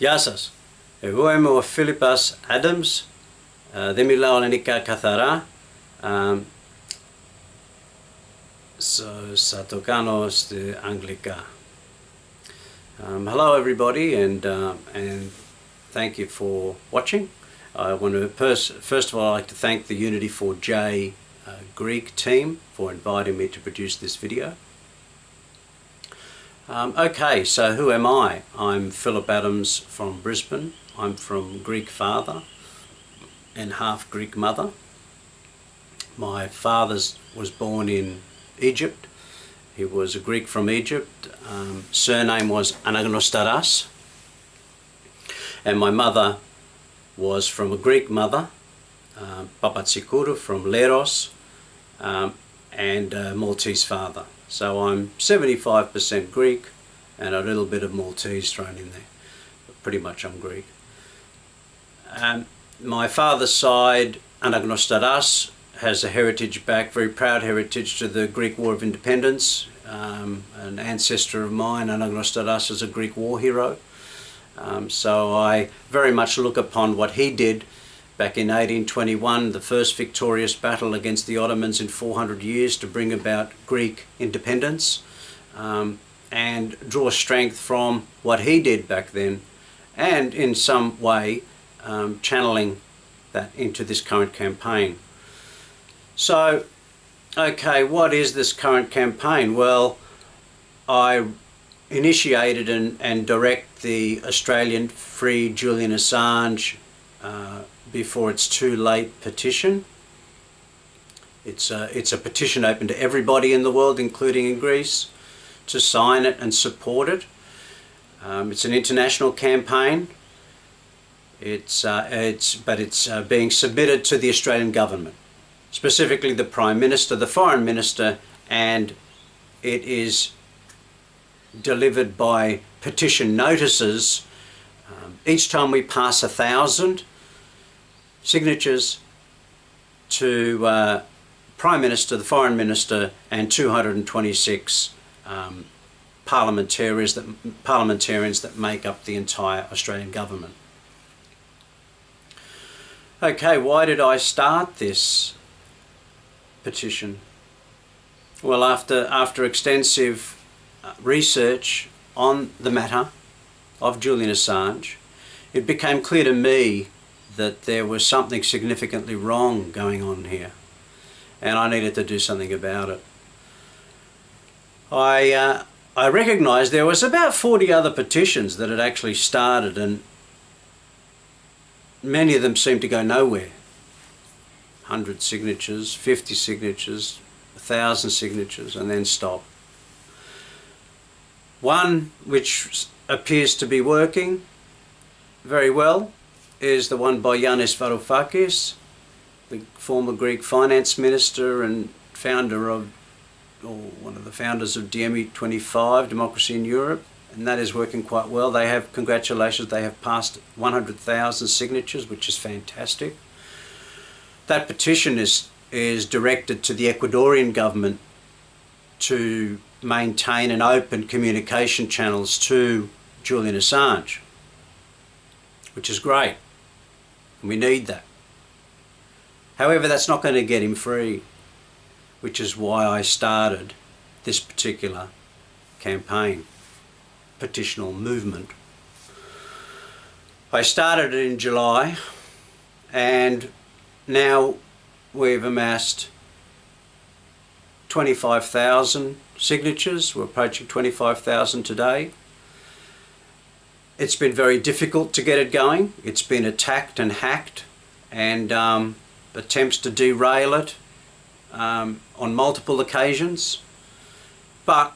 Γεια σας. Εγώ είμαι ο Phillip Adams. Δεν μιλάω ελληνικά καθαρά. Θα το κάνω στη αγγλικά. Hello everybody, and thank you for watching. I want to first of all I'd like to thank the Unity4J Greek team for inviting me to produce this video. Okay, so who am I? I'm Phillip Adams from Brisbane. I'm from Greek father and half Greek mother. My father was born in Egypt. He was a Greek from Egypt. Surname was Anagnostaras. And my mother was from a Greek mother, Papatsikourou from Leros, and a Maltese father. So I'm 75% Greek and a little bit of Maltese thrown in there. But pretty much I'm Greek. My father's side, Anagnostaras, has a heritage back, very proud heritage to the Greek War of Independence. An ancestor of mine, Anagnostaras, is a Greek war hero. So I very much look upon what he did back in 1821, the first victorious battle against the Ottomans in 400 years to bring about Greek independence, and draw strength from what he did back then, and in some way channeling that into this current campaign. So, okay, what is this current campaign? Well, I initiated and direct the Australian Free Julian Assange before it's too late petition. It's a petition open to everybody in the world, including in Greece, to sign it and support it. It's an international campaign. It's being submitted to the Australian government, specifically the Prime Minister, the Foreign Minister, and it is delivered by petition notices. Each time we pass 1,000 signatures to Prime Minister, the Foreign Minister, and 226 parliamentarians that make up the entire Australian government. Okay, why did I start this petition? Well, after extensive research on the matter of Julian Assange, it became clear to me that there was something significantly wrong going on here, and I needed to do something about it. I recognised there was about 40 other petitions that had actually started, and many of them seemed to go nowhere. 100 signatures, 50 signatures, 1,000 signatures, and then stop. One which appears to be working very well is the one by Yanis Varoufakis, the former Greek finance minister and founder of, or one of the founders of DiEM25, Democracy in Europe, and that is working quite well. They have, congratulations, they have passed 100,000 signatures, which is fantastic. That petition is directed to the Ecuadorian government to maintain and open communication channels to Julian Assange, which is great. We need that. However, that's not going to get him free, which is why I started this particular campaign, petitional movement. I started it in July, and now we've amassed 25,000 signatures. We're approaching 25,000 today. It's been very difficult to get it going. It's been attacked and hacked, and attempts to derail it on multiple occasions, but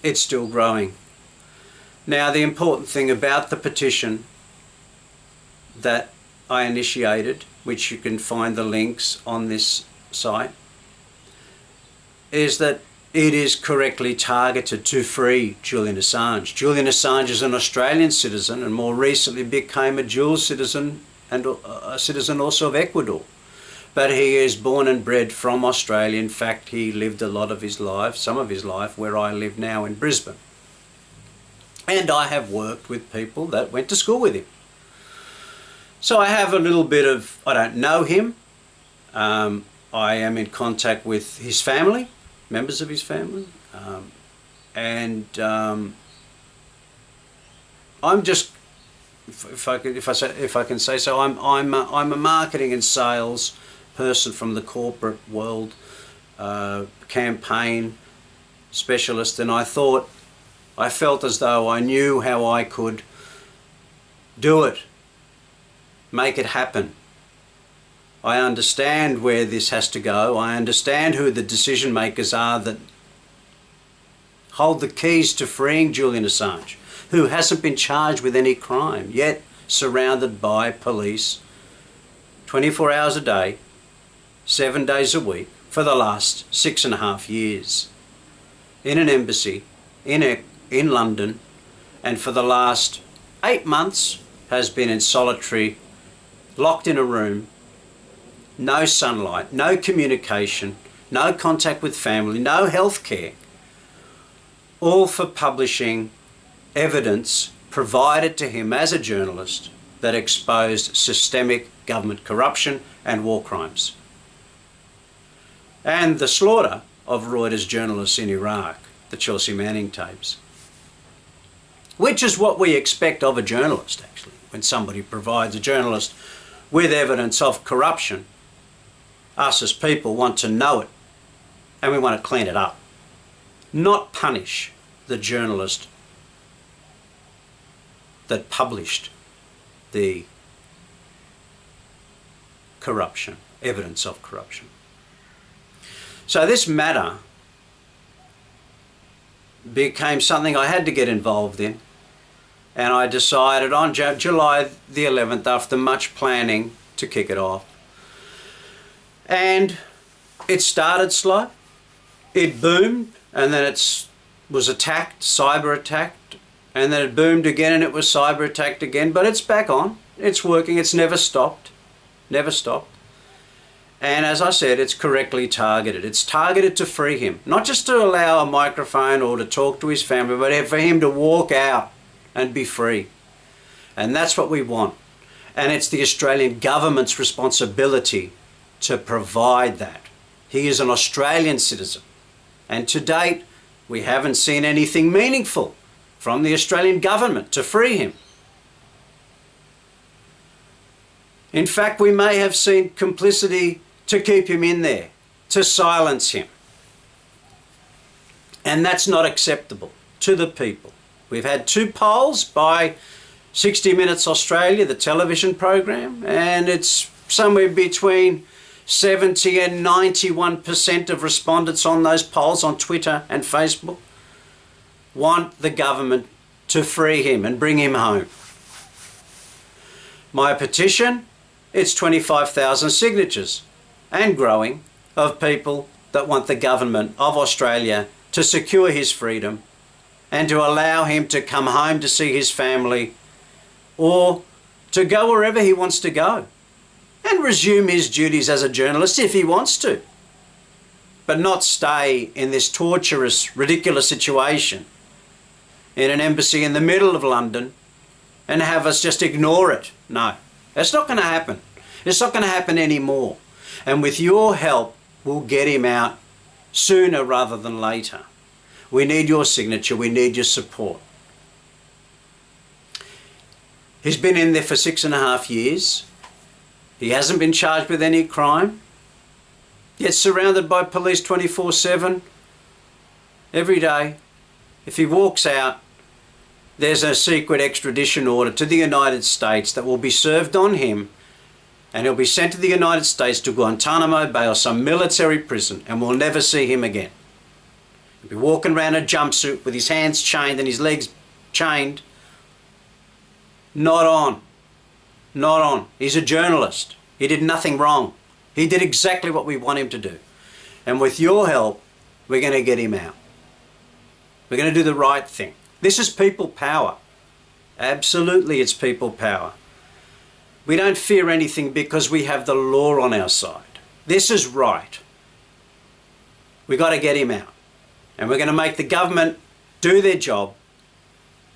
it's still growing. Now, the important thing about the petition that I initiated, which you can find the links on this site, is that it is correctly targeted to free Julian Assange. Julian Assange is an Australian citizen and more recently became a dual citizen and a citizen also of Ecuador. But he is born and bred from Australia. In fact, he lived a lot of his life, some of his life, where I live now in Brisbane. And I have worked with people that went to school with him. So I have a little bit of, I don't know him. I am in contact with his family, members of his family. I'm just, if I can say so, I'm a marketing and sales person from the corporate world, campaign specialist, and I felt as though I knew how I could do it, make it happen. I understand where this has to go. I understand who the decision makers are that hold the keys to freeing Julian Assange, who hasn't been charged with any crime, yet surrounded by police 24 hours a day, 7 days a week for the last 6.5 years in an embassy in London, and for the last 8 months has been in solitary, locked in a room, no sunlight, no communication, no contact with family, no health care, all for publishing evidence provided to him as a journalist that exposed systemic government corruption and war crimes. And the slaughter of Reuters journalists in Iraq, the Chelsea Manning tapes. Which is what we expect of a journalist, actually. When somebody provides a journalist with evidence of corruption, us as people want to know it and we want to clean it up. Not punish the journalist that published the corruption, evidence of corruption. So this matter became something I had to get involved in, and I decided on July the 11th, after much planning, to kick it off. And it started slow, it boomed, and then it was attacked, cyber attacked, and then it boomed again and it was cyber attacked again, but it's back on, it's working, it's never stopped, never stopped. And as I said, it's correctly targeted. It's targeted to free him, not just to allow a microphone or to talk to his family, but for him to walk out and be free. And that's what we want. And it's the Australian government's responsibility to provide that. He is an Australian citizen. And to date, we haven't seen anything meaningful from the Australian government to free him. In fact, we may have seen complicity to keep him in there, to silence him. And that's not acceptable to the people. We've had 2 polls by 60 Minutes Australia, the television program, and it's somewhere between 70 and 91% of respondents on those polls on Twitter and Facebook want the government to free him and bring him home. My petition, it's 25,000 signatures and growing of people that want the government of Australia to secure his freedom and to allow him to come home to see his family or to go wherever he wants to go and resume his duties as a journalist if he wants to, but not stay in this torturous, ridiculous situation in an embassy in the middle of London and have us just ignore it. No, that's not going to happen. It's not going to happen anymore. And with your help, we'll get him out sooner rather than later. We need your signature. We need your support. He's been in there for 6.5 years. He hasn't been charged with any crime. Yet surrounded by police 24/7 every day. If he walks out, there's a secret extradition order to the United States that will be served on him, and he'll be sent to the United States to Guantanamo Bay or some military prison, and we'll never see him again. He'll be walking around in a jumpsuit with his hands chained and his legs chained. Not on. Not on. He's a journalist. He did nothing wrong. He did exactly what we want him to do. And with your help, we're going to get him out. We're going to do the right thing. This is people power. Absolutely, it's people power. We don't fear anything because we have the law on our side. This is right. We've got to get him out. And we're going to make the government do their job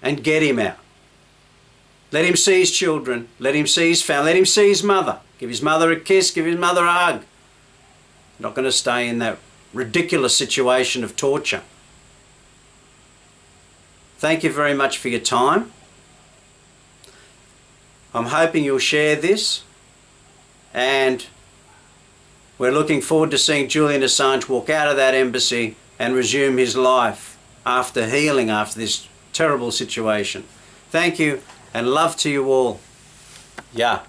and get him out. Let him see his children, let him see his family, let him see his mother. Give his mother a kiss, give his mother a hug. Not going to stay in that ridiculous situation of torture. Thank you very much for your time. I'm hoping you'll share this, and we're looking forward to seeing Julian Assange walk out of that embassy and resume his life after healing after this terrible situation. Thank you, and love to you all. Yeah.